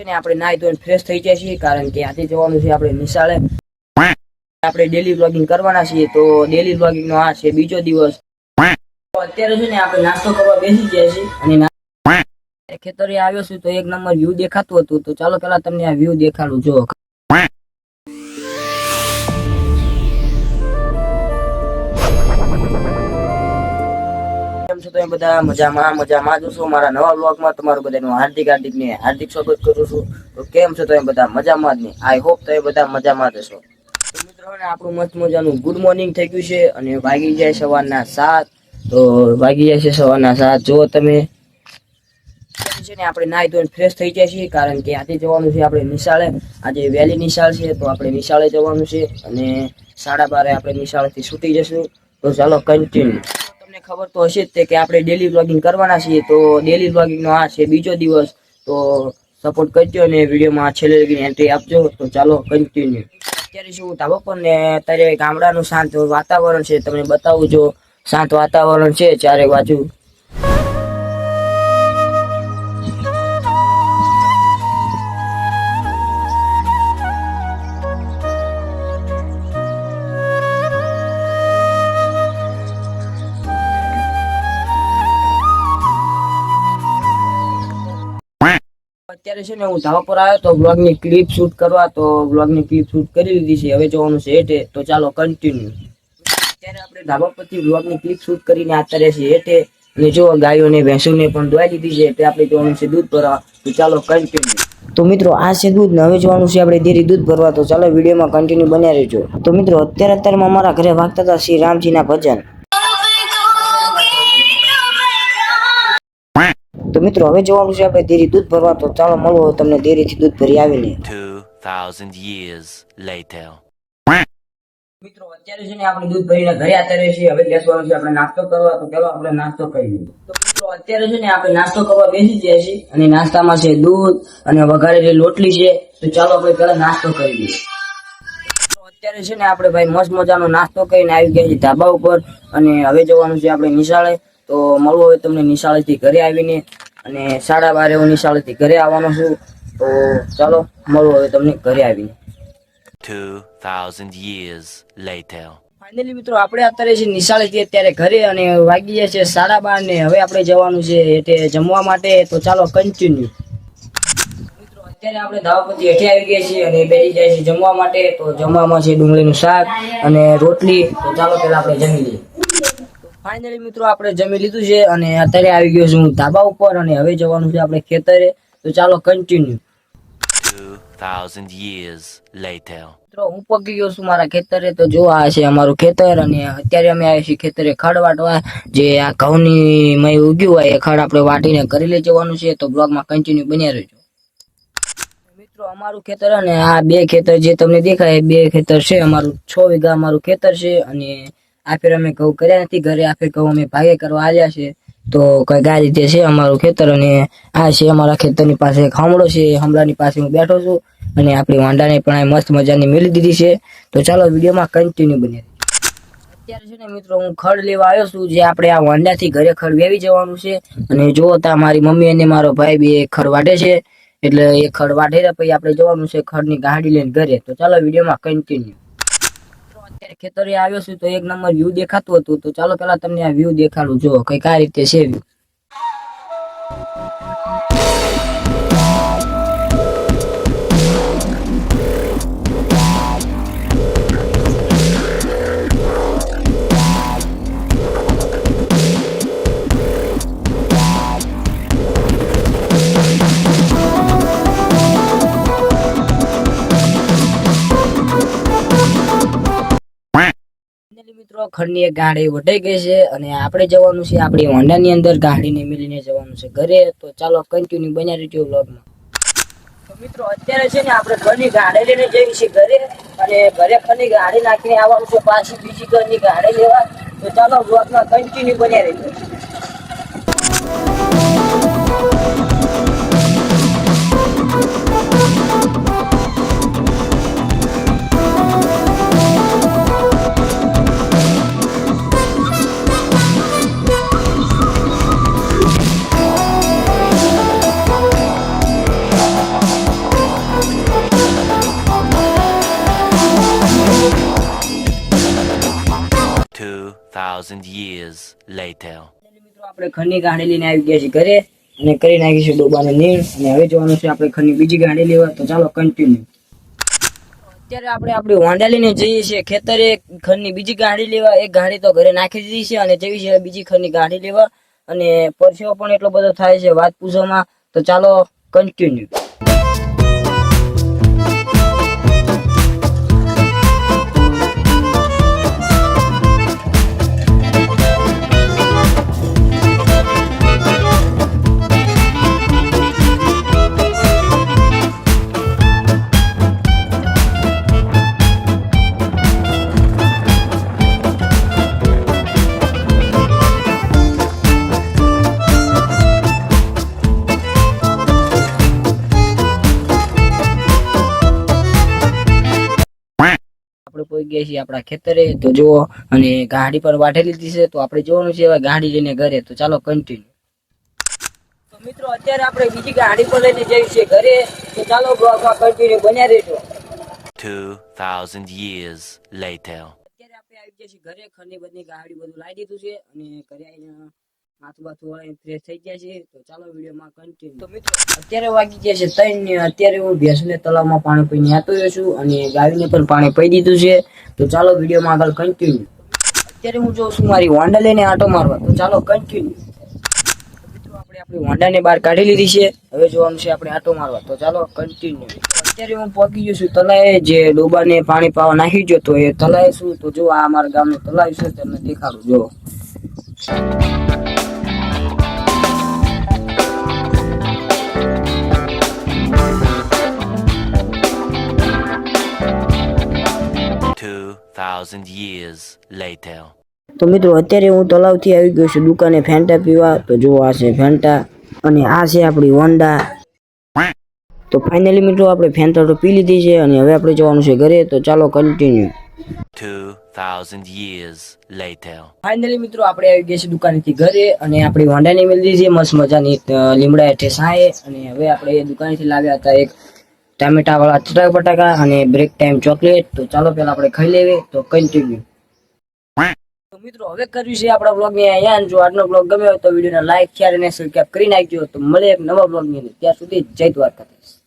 છે ને આપણે નાઈ ધોઈને ફ્રેશ થઈ જાય છીએ કારણ કે આજે જવાનું છે આપણે નિશાળે. આપણે ડેલી વ્લોગિંગ કરવાના છીએ તો ડેલી વ્લોગિંગ નો આ છે બીજો દિવસ. અત્યારે છે ને આપણે નાસ્તો કરવા બેસી ગયા છીએ અને ખેતરે આવ્યો છું તો એક નંબર વ્યૂ દેખાતું હતું તો ચાલો પેલા તમને આ વ્યૂ દેખાડું. જો કેમ છો તમે બધા? મજામાં જોશો. મારા નવા વ્લોગમાં તમારું બધાનું હાર્દિક સ્વાગત કરું છું. તો કેમ છો તમે બધા? મજામાં જ ને? આઈ હોપ તમે બધા મજામાં જ હશો. તો મિત્રો આપણું મસ્ત મજાનું ગુડ મોર્નિંગ થઈ ગયું છે અને વાગી જાય સવારના 7. તો વાગી જાય છે સવારના 7. જો તમે છે ને આપણે નાઈ ધોઈને ફ્રેશ થઈ જાય છીએ કારણ કે આજે જવાનું છે આપણે નિશાળે. આજે વહેલી નિશાળ છે તો આપણે નિશાળે જવાનું છે અને 12:30 આપણે નિશાળેથી છૂટી જશું. તો ચાલો કન્ટિન્યુ. તમને ખબર તો હશે જ કે આપણે ડેલી વ્લોગિંગ કરવાના છીએ તો ડેલી વ્લોગિંગ નો આ છે બીજો દિવસ. તો સપોર્ટ કરજો અને વિડીયોમાં છેલ્લે લગીને એન્ટ્રી આપજો. તો ચાલો કન્ટિન્યુ. અત્યારે શું ધાબા પર ને અત્યારે ગામડાનું શાંત વાતાવરણ છે તમને બતાવું. જો શાંત વાતાવરણ છે ચારે બાજુ. અત્યારે છે ને હું ધાબા પર આવ્યો તો બ્લોગની ક્લિપ શૂટ કરવા. તો બ્લોગની ક્લિપ શૂટ કરી લીધી છે. હવે જવાનું છે હેઠે. તો ચાલો કન્ટિન્યુ. અત્યારે આપણે ધાબા પરથી બ્લોગની ક્લિપ શૂટ કરીને અત્યારે છે હેઠે અને જો ગાયોને ભેંસોને પણ દોઈ દીધી છે એટલે આપણે જવાનું છે દૂધ ભરવા. તો ચાલો કન્ટિન્યુ. તો મિત્રો આ છે દૂધ ને હવે જવાનું છે આપણે ડેરી દૂધ ભરવા. તો ચાલો વિડીયોમાં કન્ટિન્યુ બન્યા રહેજો. તો મિત્રો અત્યારમાં મારા ઘરે વાગતા હતા શ્રી રામજીના ભજન. તો મિત્રો હવે જવાનું છે આપણે ડેરી દૂધ ભરવા. તો ચાલો મળો તમને ડેરીથી દૂધ ભરી આવીને. 2000 years later. મિત્રો અત્યારે છે ને આપણે દૂધ ભરીને ઘરે અત્યારે છીએ. હવે બેસવાનું છે આપણે નાસ્તો કરવા. તો ચાલો આપણે નાસ્તો કરી લઈએ. તો મિત્રો અત્યારે છે ને આપણે નાસ્તો કરવા બેસી ગયા છીએ અને નાસ્તામાં છે દૂધ અને વઘારેલી રોટલી છે. તો ચાલો આપણે પેલા નાસ્તો કરી લઈએ. અત્યારે છે ને આપણે ભાઈ મસ્ત મજાનો નાસ્તો કરીને આવી ગયા છીએ ધાબા ઉપર અને હવે જવાનું છે આપણે નિશાળે. તો મળવું હવે તમને નિશાળેથી ઘરે આવીને અને 12:30 હું નિશાળેથી ઘરે આવવાનો છું. તો ચાલો મળવું હવે તમને ઘરે આવીને. 2000 years later. ફાઇનલી મિત્રો આપણે અત્યારે છે નિશાળેથી અત્યારે ઘરે અને વાગી ગયા છે 12:30 ને હવે આપણે જવાનું છે એટલે જમવા માટે. તો ચાલો કન્ટિન્યુ. મિત્રો અત્યારે આપણે ધાબા પરથી હેઠે આવી ગયા છીએ અને બેસી જાય છે જમવા માટે. તો જમવામાં છે ડુંગળીનું શાક અને રોટલી. તો ચાલો પેલા આપણે જમી લઈએ. ફાઇનલી મિત્રો આપણે જમી લીધું છે અને અત્યારે આવી ગયો છું ધાબા ઉપર અને હવે જવાનું છે આપણે ખેતરે. તો ચાલો કન્ટિન્યુ. 2000 years later. મિત્રો હું પગી ગયો છું મારા ખેતરે. તો જો આ છે અમારું ખેતર અને અત્યારે અમે આવ્યા છીએ ખેતરે ખડ વાટવા. જે આ ઘઉંની મય ઉગ્યું હોય એ ખડ આપણે વાટીને ઘરે લઈ જવાનું છે. તો બ્લોગમાં કન્ટિન્યુ બન્યા રહેજો. મિત્રો અમારું ખેતર અને આ બે ખેતર જે તમને દેખાય 2 ખેતર છે. અમારું 6 વીઘા અમારું ખેતર છે અને આ ફેર અમે ઘઉં કર્યા નથી ઘરે. આ ફેર ઘઉં અમે ભાગે કરવા આવ્યા છે. તો કઈ આ રીતે છે અમારું ખેતર અને આ છે અમારા ખેતરની પાસે એક હમણો છે. હમણાની પાસે હું બેઠો છું અને આપણી વાંડાને પણ મસ્ત મજાની મેલી દીધી છે. તો ચાલો વિડીયોમાં કન્ટિન્યુ બને. અત્યારે છે ને મિત્રો હું ખડ લેવા આવ્યો છું. જે આપણે આ વાંડાથી ઘરે ખડ વેવી જવાનું છે અને જો તા મારી મમ્મી અને મારો ભાઈ બે ખડ વાટે છે એટલે એ ખડ વાટે પછી આપણે જવાનું છે ખડની ગાડી લઈને ઘરે. તો ચાલો વિડીયોમાં કન્ટિન્યુ. અત્યારે ખેતરે આવ્યો છું તો એક નંબર વ્યૂ દેખાતું હતું. તો ચાલો પેલા તમને આ વ્યૂ દેખાડું. જો કઈક આ રીતે છે વ્યૂ. મિત્રો ખડની એક ગાડી વટાઈ ગઈ છે અને આપણે જવાનું છે આપણી હોન્ડાની અંદર ગાડીને મિલીને જવાનું છે ઘરે. તો ચાલો કન્ટિન્યુ બન્યા રહેજો વ્લોગમાં. તો મિત્રો અત્યારે છે ને આપણે ખડની ગાડી લઈને જઈએ છીએ ઘરે અને ઘરે ખડની ગાડી નાખીને આવવાનું છે પાછી બીજી ઘરની ગાડી લેવા. તો ચાલો વ્લોગમાં કન્ટિન્યુ બન્યા રહેજો. 2,000 years later. મિત્રો આપણે ખડની ગાંડી લઈને આવી ગયા છીએ ઘરે અને કરી નાખીશું ડોબાને નીણ અને હવે જોવાનું છે આપણે ખડની બીજી ગાંડી લેવા. તો ચાલો કન્ટિન્યુ. અત્યારે આપણે આપણી હોન્ડા લઈને જઈએ છીએ ખેતરે ખડની બીજી ગાંડી લેવા. એક ગાંડી તો ઘરે નાખી દીધી છે અને જેવી છે બીજી ખડની ગાંડી લેવા અને પરસેવો પણ એટલો બધો થાય છે વાત પૂછવામાં. તો ચાલો કન્ટિન્યુ. આપણે પોઈ ગયા છીએ આપણા ખેતરે. તો જુઓ અને ગાડી પર વાઢી લીધી છે. તો આપણે જોવાનું છે હવે ગાડી લઈને ઘરે. તો ચાલો કન્ટિન્યુ. તો મિત્રો અત્યારે આપણે બીજી ગાડી પર લઈને જઈએ છીએ ઘરે. તો ચાલો બ્લોગમાં કન્ટિન્યુ બન્યા રહેજો. 2,000 years later. અત્યારે આપણે આવી ગયા છીએ ઘરે. ખરની બધી ગાડી બધું લાવી દીધું છે અને ઘરે આવીને માથું બાથું વાળીને ફ્રેશ થઈ ગયા છે. તો ચાલો વિડીયોમાં કન્ટિન્યુ. તો મિત્રો અત્યારે વાગી ગયા છે 3 ને અત્યારે હું ભેંસને તળાવમાં પાણી પીને આતો રહ્યો છું અને ગાયને પણ પાણી પી દીધું છે. તો ચાલો વિડીયોમાં આગળ કન્ટિન્યુ. અત્યારે હું જોઉં છું મારી હોન્ડા લઈને આટો મારવા. તો ચાલો કન્ટિન્યુ. મિત્રો આપણે આપણી હોન્ડાને બહાર કાઢી લીધી છે. હવે જોવાનું છે આપણે આટો મારવા. તો ચાલો કન્ટિન્યુ. અત્યારે હું પહોંચી ગયો છું તલાવે. જે ડોબાને પાણી પાવા નાખી ગયો તો એ તલાવે છું. તો જો આ અમારા ગામનું તલાવ છે તમને દેખાડું. જો 2,000 years later. તો મિત્રો અત્યારે હું તલાવથી આવી ગયો છું દુકાને ફેન્ટા પીવા. તો જો આ છે ફેન્ટા અને આ છે આપણી હોન્ડા. તો ફાઇનલી મિત્રો આપણે ફેન્ટા તો પી લીધી છે અને હવે આપણે જવાનું છે ઘરે. તો ચાલો કન્ટિન્યુ. 2,000 years later. ફાઇનલી મિત્રો આપણે આવી ગયા છે દુકાનેથી ઘરે અને આપણી હોન્ડાની મળી દીધી છે મસ્ત મજાની લીમડા હેઠે સાંયે. અને હવે આપણે દુકાનેથી લાવ્યા હતા એક ટામેટા વાળા ચટાકા બટાકા અને બ્રેક ટાઈમ ચોકલેટ. તો ચાલો પેલા આપણે ખાઈ લેવી. તો કન્ટિન્યુ. તો મિત્રો હવે કર્યું છે આપણા બ્લોગ ને અહીંયા. જો આજનો બ્લોગ ગમ્યો હોય તો વિડીયોને લાઈક શેર અને સબસ્ક્રાઇબ કરી નાખજો. તો મળે એક નવા બ્લોગ ની. ત્યાં સુધી જય દ્વારકાધીશ.